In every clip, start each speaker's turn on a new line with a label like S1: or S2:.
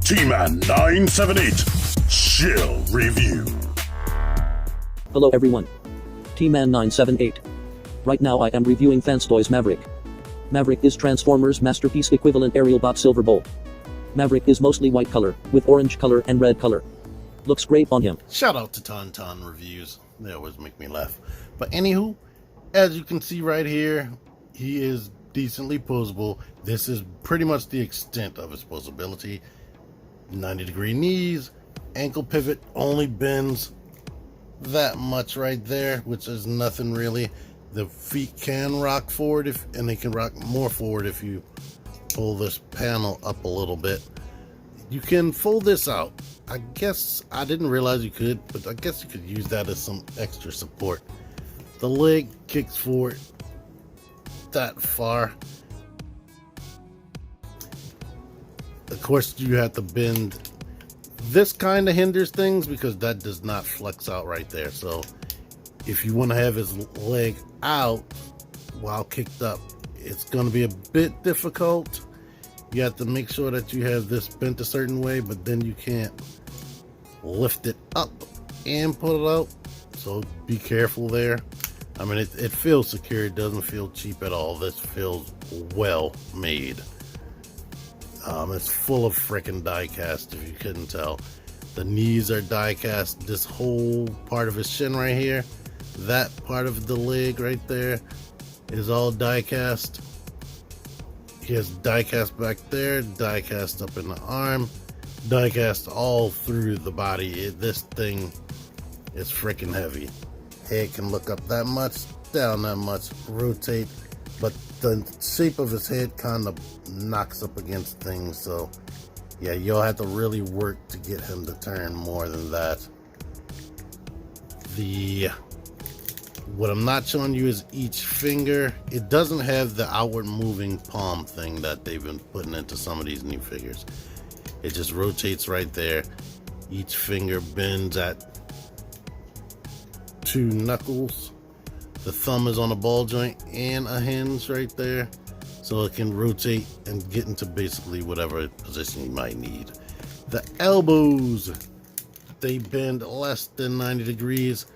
S1: T-Man 978 Chill Review.
S2: Hello everyone. T-Man 978. Right now I am reviewing Fanstoys Maverick. Maverick is Transformers' masterpiece equivalent Aerialbot Silverbolt. Maverick is mostly white color, with orange color and red color. Looks great on him.
S3: Shout out to Tauntaun Reviews. They always make me laugh. But anywho, as you can see right here, he is decently posable. This is pretty much the extent of his posability. 90-degree knees, ankle pivot only bends that much right there, which is nothing really. The feet can rock forward and they can rock more forward if you pull this panel up a little bit. You can fold this out. I guess I didn't realize you could, but I guess you could use that as some extra support. The leg kicks forward that far. Of course, you have to bend. This kind of hinders things because that does not flex out right there. So if you want to have his leg out while kicked up, it's going to be a bit difficult. You have to make sure that you have this bent a certain way, but then you can't lift it up and put it out. So be careful there. I mean, it feels secure. It doesn't feel cheap at all. This feels well made. It's full of freaking die cast, if you couldn't tell. The knees are die cast. This whole part of his shin right here, that part of the leg right there is all die cast. He has die cast back there, die cast up in the arm, die cast all through the body. This thing is freaking heavy. Head can look up that much, down that much, rotate, but the shape of his head kind of knocks up against things. So yeah, you'll have to really work to get him to turn more than that. What I'm not showing you is each finger. It doesn't have the outward moving palm thing that they've been putting into some of these new figures. It just rotates right there. Each finger bends at 2 knuckles. The thumb is on a ball joint and a hinge right there, so it can rotate and get into basically whatever position you might need. The elbows, they bend less than 90 degrees.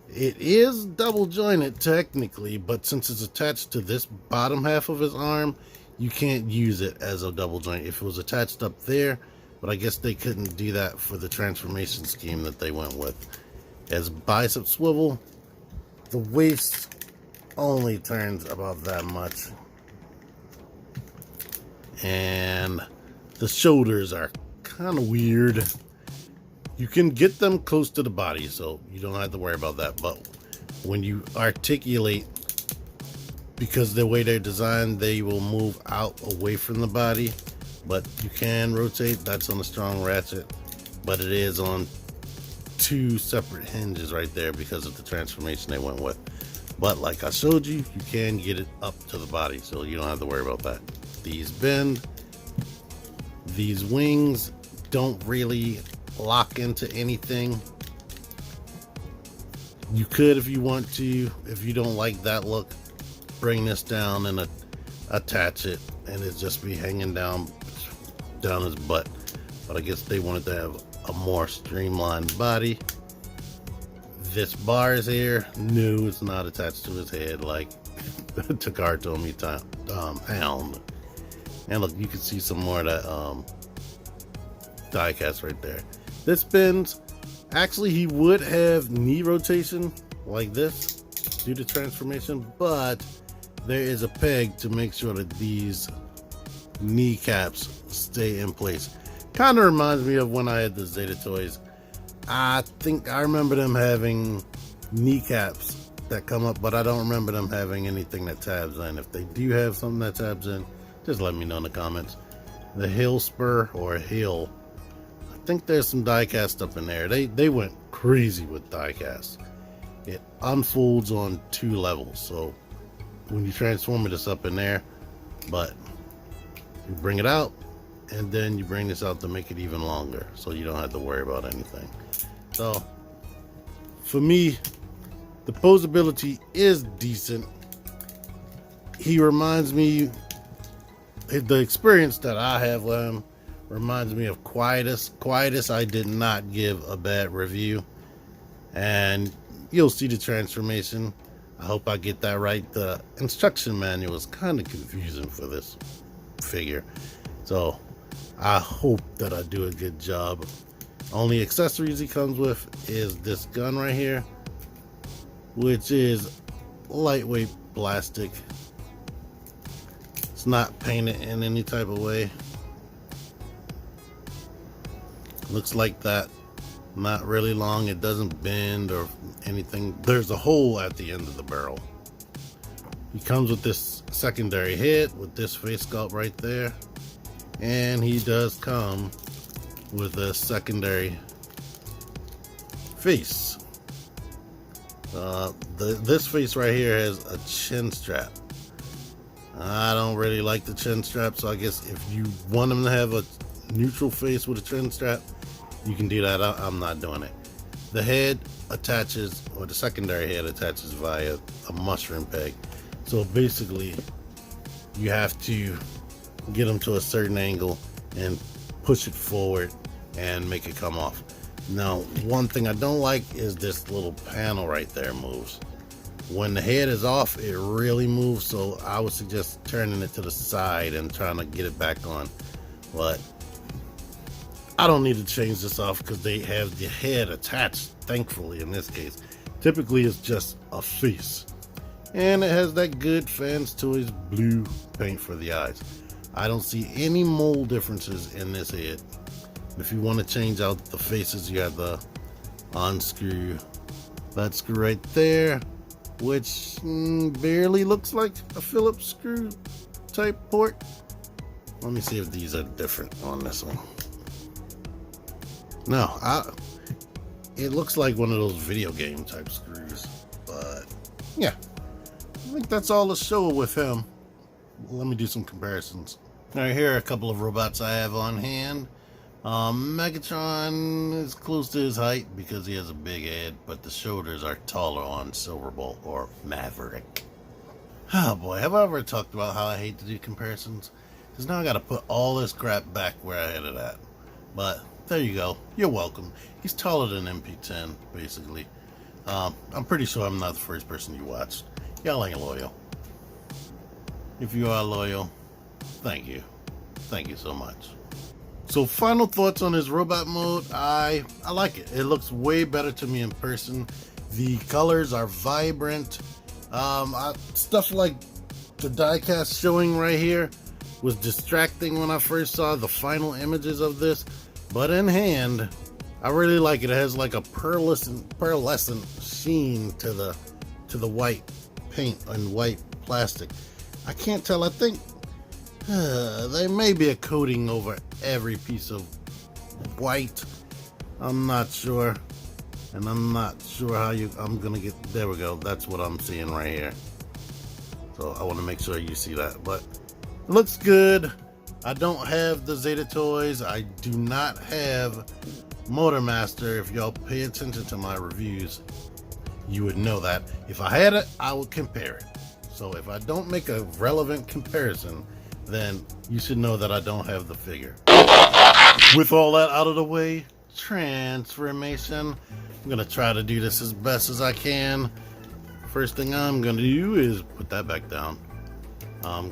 S3: It is double jointed technically, but since it's attached to this bottom half of his arm, you can't use it as a double joint. If it was attached up there, but I guess they couldn't do that for the transformation scheme that they went with. As bicep swivel, the waist only turns about that much, and the shoulders are kind of weird. You can get them close to the body, so you don't have to worry about that. But when you articulate, because the way they're designed, they will move out away from the body. But you can rotate. That's on a strong ratchet, but it is on 2 separate hinges right there because of the transformation they went with. But like I showed you, you can get it up to the body, so you don't have to worry about that. These bend. These wings don't really lock into anything. You could, if you want to, if you don't like that look, bring this down and attach it, and it just be hanging down his butt. But I guess they wanted to have a more streamlined body. This bar is here. No, it's not attached to his head like Takar told me Hound. And look, you can see some more of that die cast right there. This bends. Actually, he would have knee rotation like this due to transformation, but there is a peg to make sure that these kneecaps stay in place. Kind of reminds me of when I had the Zeta toys. I think I remember them having kneecaps that come up, but I don't remember them having anything that tabs in. If they do have something that tabs in, just let me know in the comments. The heel spur or heel, I think there's some die cast up in there. They went crazy with die cast. It unfolds on 2 levels, so when you transform it, it's up in there, but you bring it out and then you bring this out to make it even longer, so you don't have to worry about anything. So for me, the posability is decent. He reminds me, the experience that I have with him Reminds me of Quietus. Quietus I did not give a bad review. And you'll see the transformation. I hope I get that right. The instruction manual is kind of confusing for this figure. So I hope that I do a good job. Only accessories he comes with is this gun right here, which is lightweight plastic. It's not painted in any type of way. Looks like that. Not really long. It doesn't bend or anything. There's a hole at the end of the barrel. He comes with this secondary head with this face sculpt right there. And he does come with a secondary face. This face right here has a chin strap. I don't really like the chin strap, so I guess if you want him to have a neutral face with a chin strap, you can do that. I'm not doing it. The head attaches, or the secondary head attaches via a mushroom peg. So basically, you have to get them to a certain angle and push it forward and make it come off. Now, one thing I don't like is this little panel right there moves. When the head is off, it really moves, so I would suggest turning it to the side and trying to get it back on. But I don't need to change this off because they have the head attached, thankfully in this case. Typically it's just a face. And it has that good Fanstoys blue paint for the eyes. I don't see any mold differences in this head. If you want to change out the faces, you have the unscrew that screw right there, which barely looks like a Phillips screw type port. Let me see if these are different on this one. No, it looks like one of those video game type screws, but yeah, I think that's all the show with him. Let me do some comparisons. All right, here are a couple of robots I have on hand. Megatron is close to his height because he has a big head, but the shoulders are taller on Silverbolt or Maverick. Oh boy, have I ever talked about how I hate to do comparisons? Because now I gotta put all this crap back where I had it at. But there you go. You're welcome. He's taller than MP10, basically. I'm pretty sure I'm not the first person you watched. Y'all ain't loyal. If you are loyal, thank you. Thank you so much. So final thoughts on his robot mode. I like it. It looks way better to me in person. The colors are vibrant. Stuff like the diecast showing right here was distracting when I first saw the final images of this. But in hand, I really like it. It has like a pearlescent sheen to the white paint and white plastic. I can't tell. I think there may be a coating over every piece of white. I'm not sure. And I'm not sure how I'm gonna get, there we go. That's what I'm seeing right here. So I want to make sure you see that. But it looks good. I don't have the Zeta toys. I do not have Motormaster. If y'all pay attention to my reviews, you would know that. If I had it, I would compare it. So if I don't make a relevant comparison, then you should know that I don't have the figure. With all that out of the way, transformation. I'm gonna try to do this as best as I can. First thing I'm gonna do is put that back down.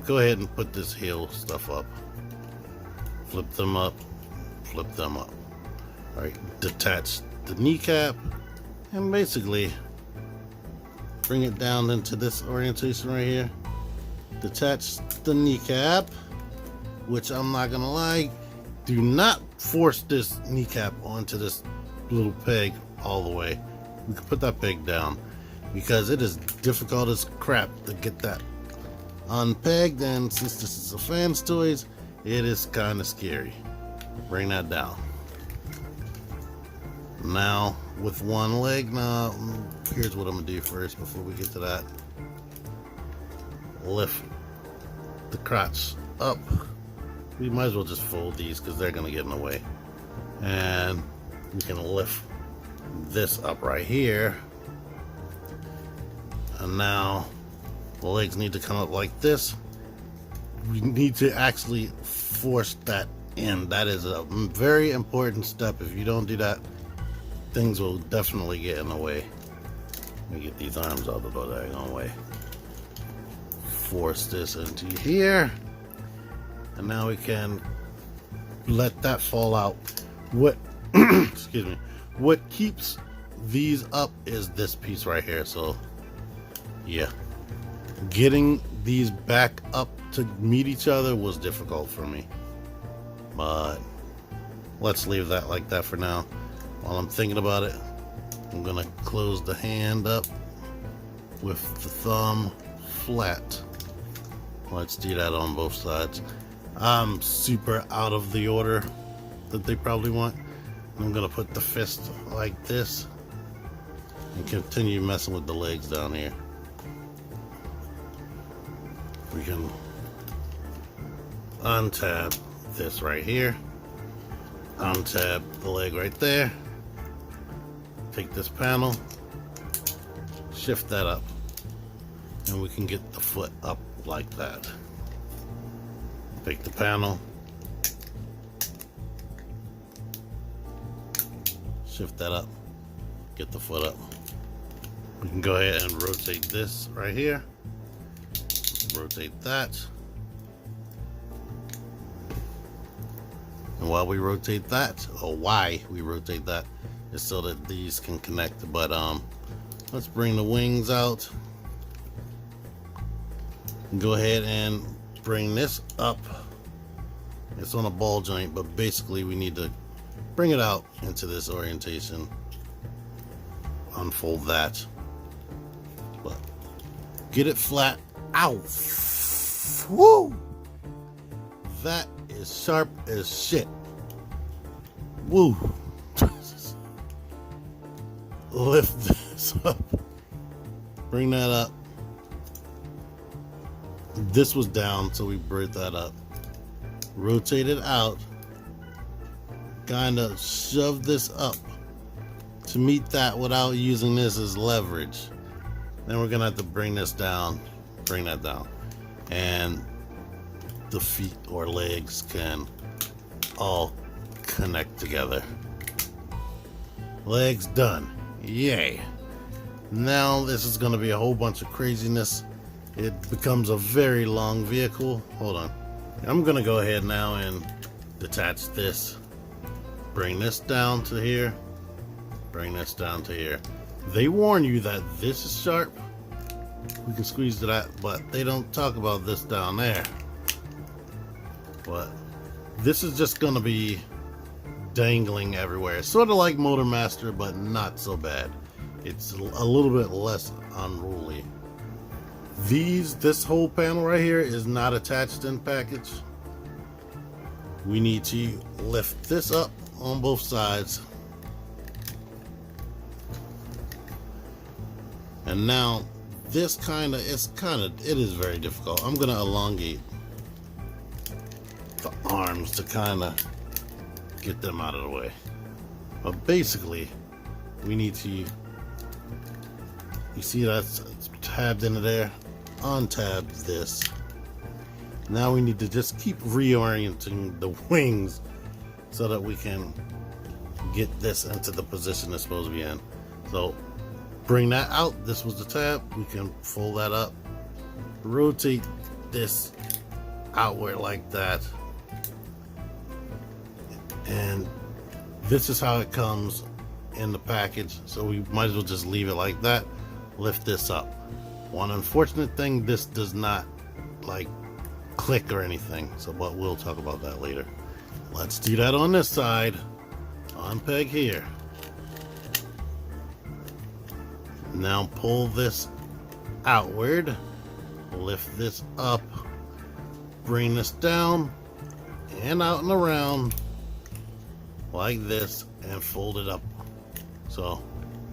S3: Go ahead and put this heel stuff up. Flip them up, flip them up. All right, detach the kneecap and basically bring it down into this orientation right here. Detach the kneecap, which I'm not gonna lie, do not force this kneecap onto this little peg all the way. We can put that peg down because it is difficult as crap to get that unpegged, and since this is a Fanstoys, it is kind of scary. Bring that down. Now with one leg, now here's what I'm gonna do first before we get to that. Lift the crotch up. We might as well just fold these because they're gonna get in the way. And we can lift this up right here. And now the legs need to come up like this. We need to actually force that And that is a very important step. If you don't do that, things will definitely get in the way. Let me get these arms out of the daggone way. Force this into here. And now we can let that fall out. What excuse me, what keeps these up is this piece right here. So yeah, getting these back up to meet each other was difficult for me, but let's leave that like that for now. While I'm thinking about it, I'm gonna close the hand up with the thumb flat. Let's do that on both sides. I'm super out of the order that they probably want. I'm gonna put the fist like this and continue messing with the legs down here. We can untab this right here, untab the leg right there, take this panel, shift that up, and we can get the foot up like that. Take the panel, shift that up, get the foot up. We can go ahead and rotate this right here, rotate that, and while we rotate that, or why we rotate that, is so that these can connect. But let's bring the wings out. Go ahead and bring this up. It's on a ball joint, but basically we need to bring it out into this orientation, unfold that, but get it flat. Ow! Woo! That is sharp as shit. Woo! Lift this up, bring that up. This was down, so we brought that up, rotate it out, kind of shove this up to meet that without using this as leverage. Then we're gonna have to bring this down, bring that down, and the feet or legs can all connect together. Legs done. Yay. Now this is gonna be a whole bunch of craziness. It becomes a very long vehicle. Hold on. I'm gonna go ahead now and detach this. Bring this down to here. Bring this down to here. They warn you that this is sharp. We can squeeze to that, but they don't talk about this down there. But this is just gonna be dangling everywhere. Sort of like Motor Master, but not so bad. It's a little bit less unruly. This whole panel right here is not attached in package. We need to lift this up on both sides. And now this it is very difficult. I'm gonna elongate the arms to kind of get them out of the way. But basically, we need to, you see that's tabbed into there? Untab this. Now we need to just keep reorienting the wings so that we can get this into the position it's supposed to be in. So bring that out. This was the tab. We can fold that up, rotate this outward like that, and this is how it comes in the package. So we might as well just leave it like that. Lift this up. One unfortunate thing, this does not like click or anything, so but we'll talk about that later. Let's do that on this side. Unpeg here. Now pull this outward, lift this up, bring this down and out and around like this, and fold it up. So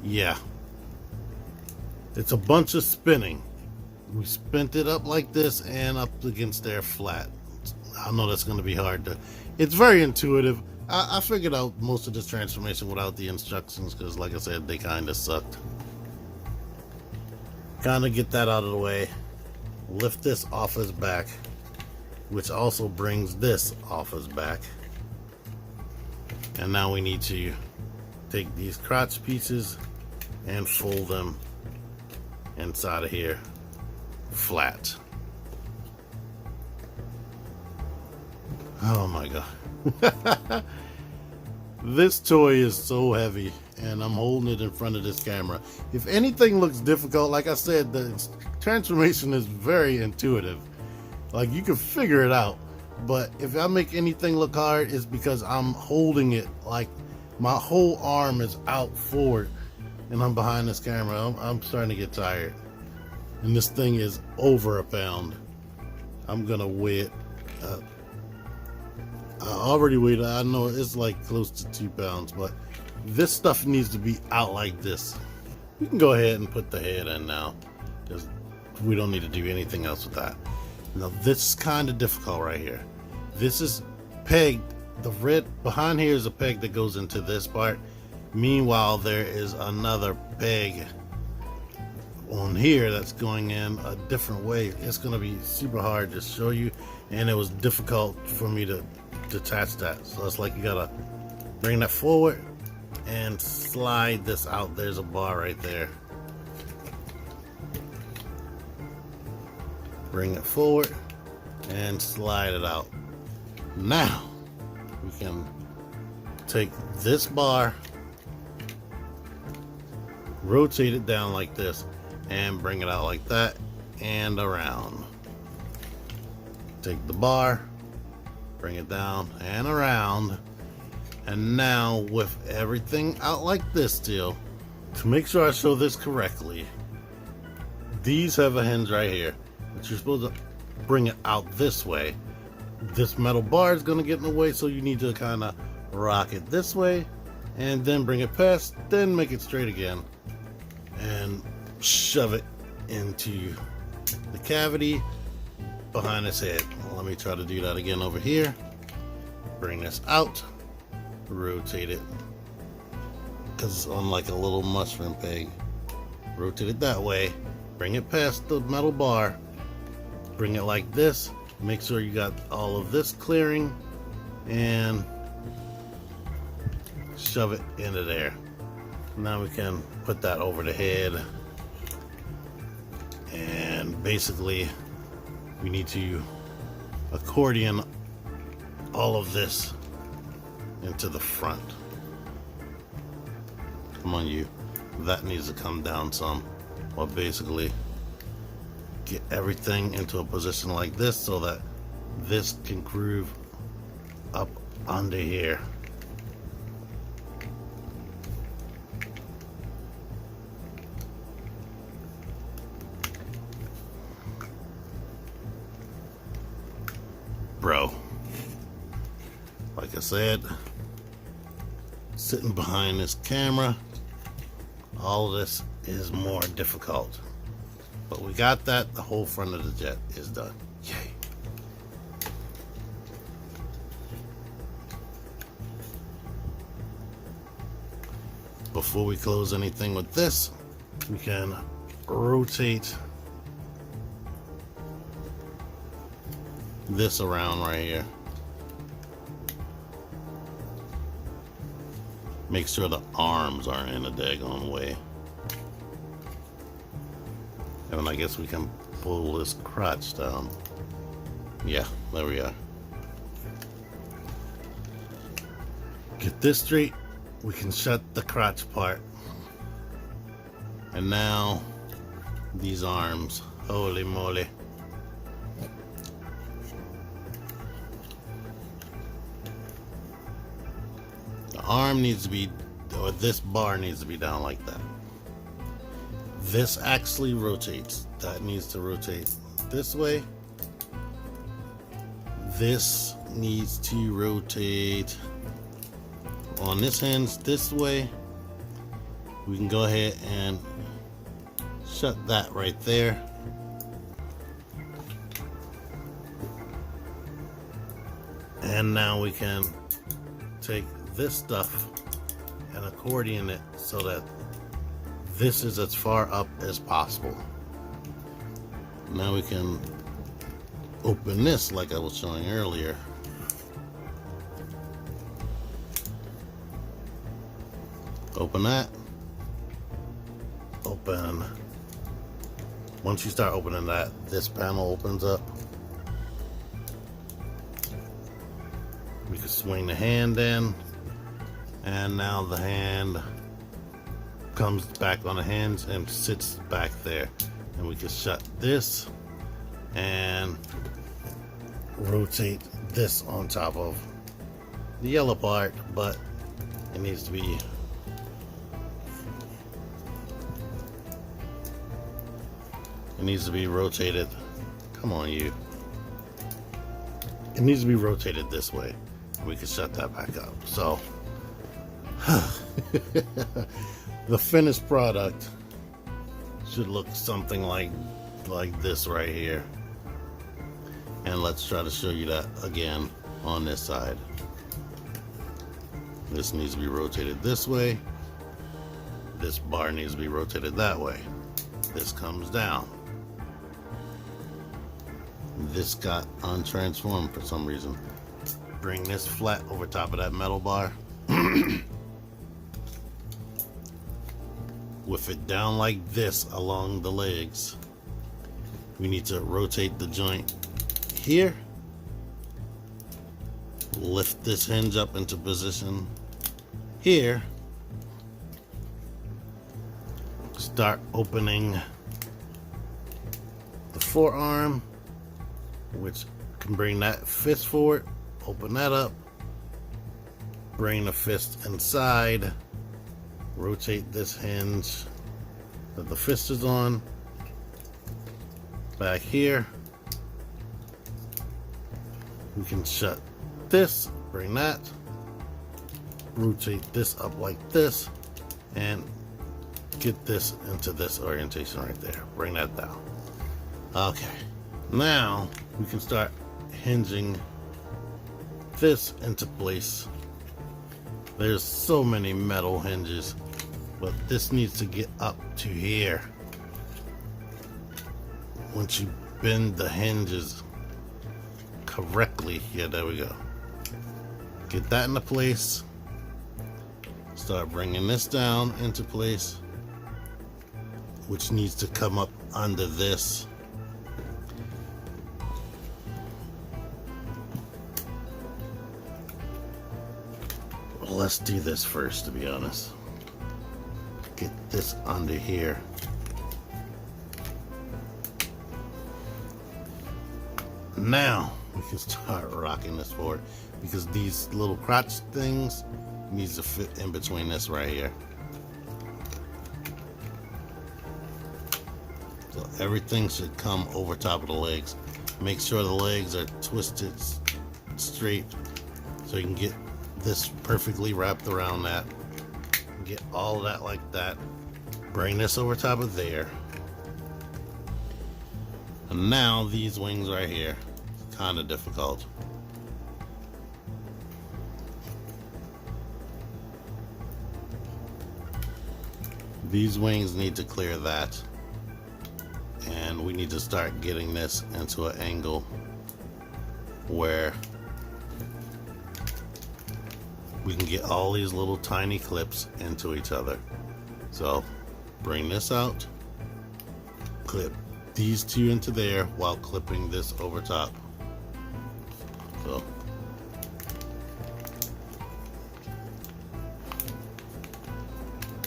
S3: yeah, it's a bunch of spinning. We spent it up like this and up against there flat. I know that's going to be hard to, it's very intuitive. I figured out most of this transformation without the instructions because, like I said, they kind of sucked. Kind of get that out of the way. Lift this off his back, which also brings this off his back. And now we need to take these crotch pieces and fold them inside of here flat. Oh my god. This toy is so heavy, and I'm holding it in front of this camera. If anything looks difficult, like I said, the transformation is very intuitive. Like, you can figure it out. But if I make anything look hard, it's because I'm holding it like my whole arm is out forward and I'm behind this camera. I'm starting to get tired. And this thing is over a pound. I'm gonna weigh it. I already weighed it. I know it's like close to 2 pounds, but this stuff needs to be out like this. We can go ahead and put the head in now, because we don't need to do anything else with that. Now this is kind of difficult right here. This is pegged. The red behind here is a peg that goes into this part. Meanwhile, there is another peg on here that's going in a different way. It's going to be super hard to show you, and it was difficult for me to detach that. So it's like you gotta bring that forward and slide this out. There's a bar right there. Bring it forward and slide it out. Now we can take this bar, rotate it down like this, and bring it out like that and around. Take the bar, bring it down and around, and now with everything out like this still, to make sure I show this correctly, these have a hinge right here, but you're supposed to bring it out this way. This metal bar is going to get in the way, so you need to kind of rock it this way and then bring it past, then make it straight again and shove it into the cavity behind its head. Let me try to do that again over here. Bring this out, rotate it, because it's on like a little mushroom peg. Rotate it that way, bring it past the metal bar, bring it like this, make sure you got all of this clearing, and shove it into there. Now we can put that over the head, and basically we need to accordion all of this into the front. Come on, you. That needs to come down some. Well, basically get everything into a position like this so that this can groove up under here. Bro, like I said, sitting behind this camera, all of this is more difficult. But we got that. The whole front of the jet is done. Yay. Before we close anything with this, we can rotate this around right here. Make sure the arms are in a daggone way. And I guess we can pull this crotch down. Yeah, there we are. Get this straight, we can shut the crotch part. And now these arms, holy moly. The arm needs to be, or this bar needs to be down like that. This actually rotates. That needs to rotate this way. This needs to rotate on this hinge this way. We can go ahead and shut that right there. And now we can take this stuff and accordion it so that this is as far up as possible. Now we can open this like I was showing earlier. Open that. Open. Once you start opening that, this panel opens up. We can swing the hand in, and now the hand comes back on the hinge and sits back there. And we can shut this and rotate this on top of the yellow part, but it needs to be rotated. Come on, you. It needs to be rotated this way. We can shut that back up. So the finished product should look something like this right here. And let's try to show you that again on this side. This needs to be rotated this way. This bar needs to be rotated that way. This comes down. This got untransformed for some reason. Bring this flat over top of that metal bar. With it down like this along the legs. We need to rotate the joint here. Lift this hinge up into position here. Start opening the forearm, which can bring that fist forward. Open that up. Bring the fist inside. Rotate this hinge that the fist is on. Back here. We can shut this. Bring that. Rotate this up like this. And get this into this orientation right there. Bring that down. Okay. Now we can start hinging this into place. There's so many metal hinges, but this needs to get up to here. Once you bend the hinges correctly, yeah, there we go. Get that into place. Start bringing this down into place, which needs to come up under this. Let's do this first, to be honest. Get this under here. Now we can start rocking this forward, because these little crotch things needs to fit in between this right here. So everything should come over top of the legs. Make sure the legs are twisted straight so you can get this perfectly wrapped around that. Get all of that like that. Bring this over top of there. And now these wings right here, kind of difficult. These wings need to clear that. And we need to start getting this into an angle where we can get all these little tiny clips into each other. So bring this out, clip these two into there while clipping this over top. So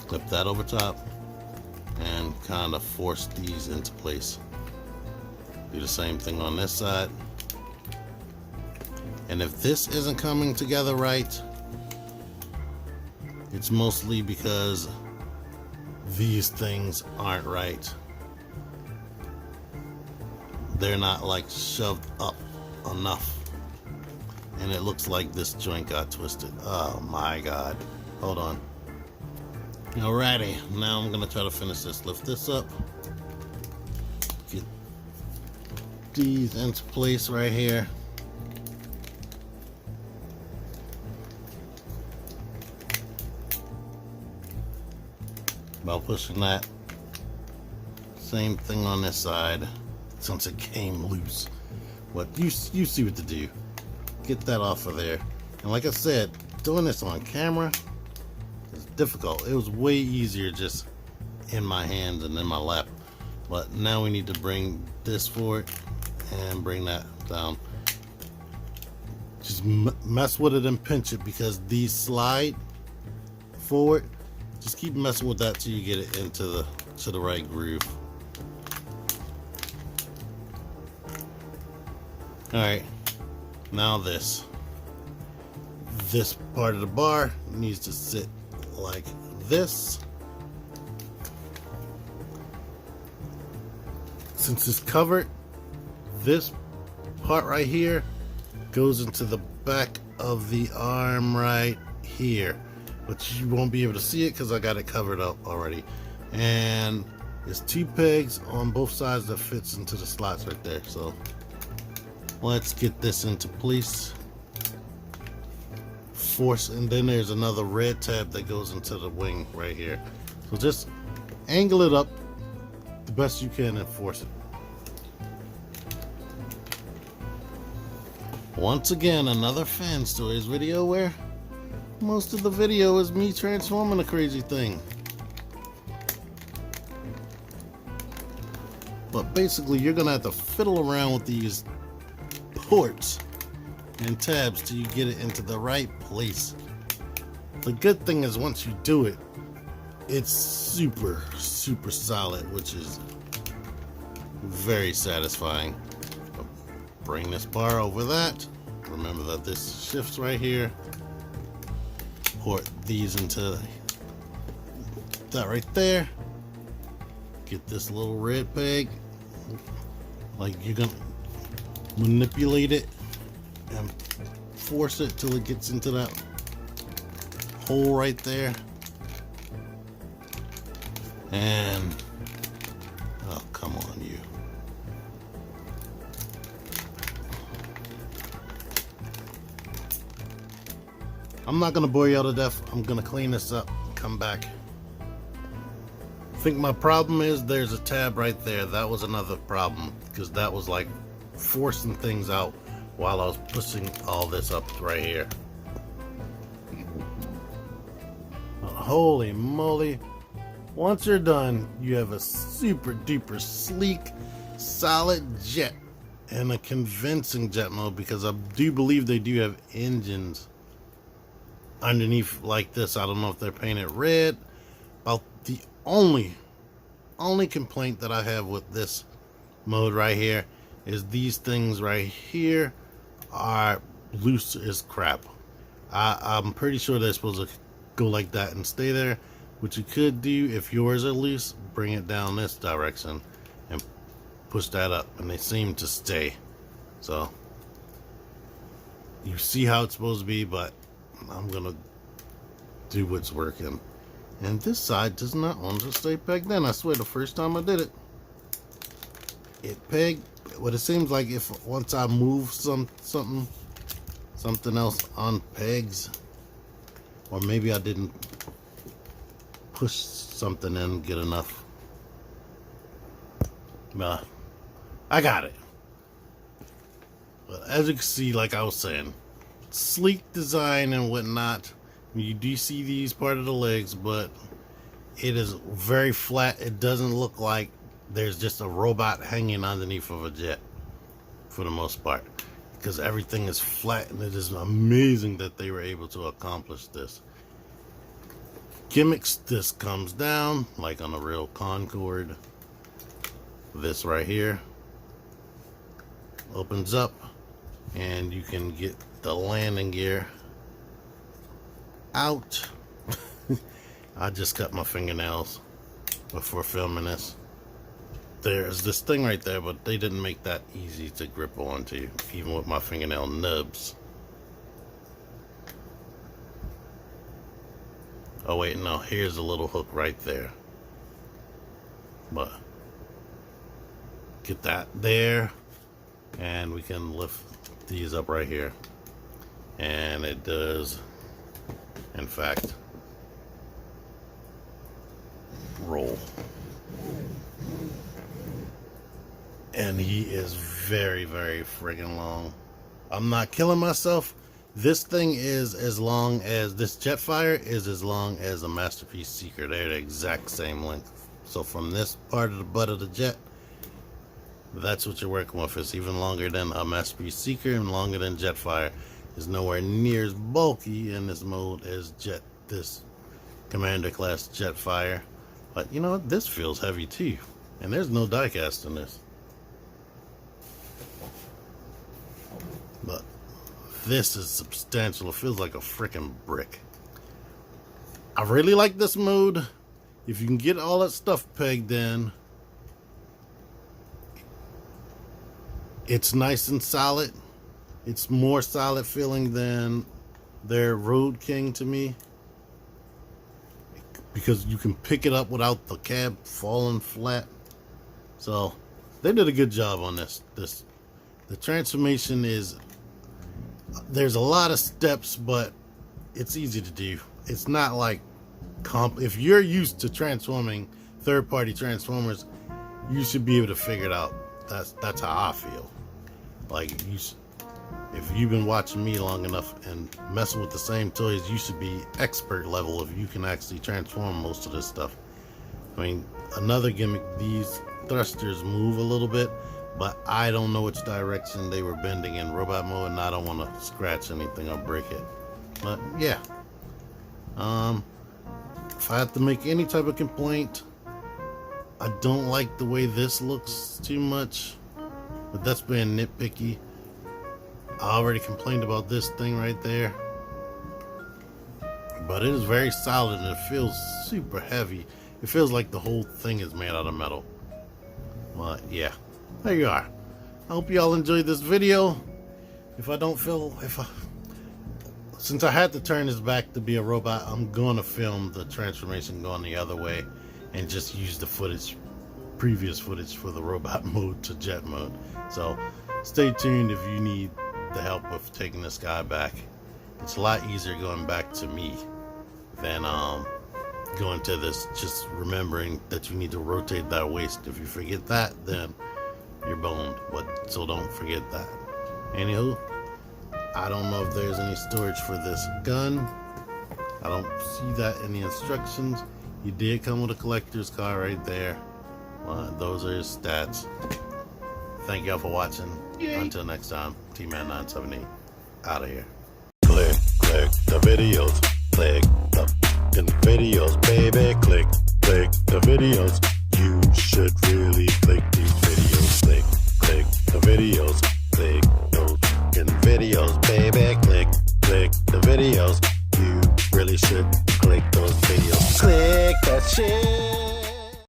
S3: clip that over top and kind of force these into place. Do the same thing on this side. And if this isn't coming together right, it's mostly because these things aren't right. They're not like shoved up enough. And it looks like this joint got twisted. Oh my God. Hold on. Alrighty, now I'm gonna try to finish this. Lift this up. Get these into place right here. About pushing that. Same thing on this side, since it came loose. But you see what to do. Get that off of there. And like I said, doing this on camera is difficult. It was way easier just in my hands and in my lap. But now we need to bring this forward and bring that down. Just mess with it and pinch it, because these slide forward. Just keep messing with that till you get it into the right groove. Alright, now this part of the bar needs to sit like this. Since it's covered, this part right here goes into the back of the arm right here, but you won't be able to see it because I got it covered up already. And there's 2 pegs on both sides that fits into the slots right there. So let's get this into place. Force, and then there's another red tab that goes into the wing right here. So just angle it up the best you can and force it. Once again, another Fanstoys video where most of the video is me transforming a crazy thing. But basically, you're gonna have to fiddle around with these ports and tabs till you get it into the right place. The good thing is, once you do it, it's super solid, which is very satisfying. Bring this bar over that. Remember that this shifts right here. Port these into that right there. Get this little red peg. Like, you're gonna manipulate it and force it till it gets into that hole right there. And oh, come on, you. I'm not gonna bore you all to death. I'm gonna clean this up and come back. I think my problem is there's a tab right there. That was another problem, because that was like forcing things out while I was pushing all this up right here. Holy moly. Once you're done, you have a super duper sleek, solid jet, and a convincing jet mode, because I do believe they do have engines underneath like this. I don't know if they're painted red. About the only complaint that I have with this mode right here is these things right here are loose as crap. I'm pretty sure they're supposed to go like that and stay there. What you could do, if yours are loose, bring it down this direction and push that up, and they seem to stay. So you see how it's supposed to be, but I'm gonna do what's working. And this side does not want to stay pegged in. I swear, the first time I did it, it pegged. What it seems like, if once I move something else on pegs, or maybe I didn't push something in good enough. Nah, I got it. But as you can see, like I was saying, sleek design and whatnot. You do see these part of the legs, but it is very flat. It doesn't look like there's just a robot hanging underneath of a jet for the most part, because everything is flat, and it is amazing that they were able to accomplish this. Gimmicks, this comes down like on a real Concorde. This right here opens up, and you can get the landing gear out. I just cut my fingernails before filming this. There's this thing right there, but they didn't make that easy to grip onto, even with my fingernail nubs. Oh wait, no, here's a little hook right there. But get that there, and we can lift these up right here. And it does, in fact, roll. And he is very, very friggin' long. I'm not killing myself This thing is as long as, this Jetfire is as long as a Masterpiece Seeker. They're the exact same length. So from this part of the butt of the jet, that's what you're working with. It's even longer than a Masterpiece Seeker and longer than Jetfire. Is nowhere near as bulky in this mode as this Commander class Jetfire. But you know what? This feels heavy too. And there's no diecast in this. But this is substantial. It feels like a freaking brick. I really like this mode. If you can get all that stuff pegged in, it's nice and solid. It's more solid feeling than their Road King to me, because you can pick it up without the cab falling flat. So they did a good job on this. The transformation is, there's a lot of steps, but it's easy to do. It's not like if you're used to transforming third-party Transformers, you should be able to figure it out. That's how I feel. Like, if you've been watching me long enough and messing with the same toys, you should be expert level if you can actually transform most of this stuff. I mean, another gimmick, these thrusters move a little bit, but I don't know which direction they were bending in robot mode, and I don't want to scratch anything or break it. But yeah, if I have to make any type of complaint, I don't like the way this looks too much, but that's being nitpicky. I already complained about this thing right there, but it is very solid and it feels super heavy. It feels like the whole thing is made out of metal. But yeah, there you are. I hope y'all enjoyed this video. Since I had to turn this back to be a robot, I'm gonna film the transformation going the other way and just use the previous footage for the robot mode to jet mode. So stay tuned if you need the help with taking this guy back. It's a lot easier going back to me than going to this, just remembering that you need to rotate that waist. If you forget that, then you're boned. But so don't forget that. Anywho, I don't know if there's any storage for this gun. I don't see that in the instructions. He did come with a collector's car right there. Those are his stats. Thank y'all for watching. Until next time, T-Man978 out of here.
S1: Click the videos. Click the videos, baby. Click the videos. You should really click these videos. Click the videos. Click those videos, baby. Click the videos. You really should click those videos. Click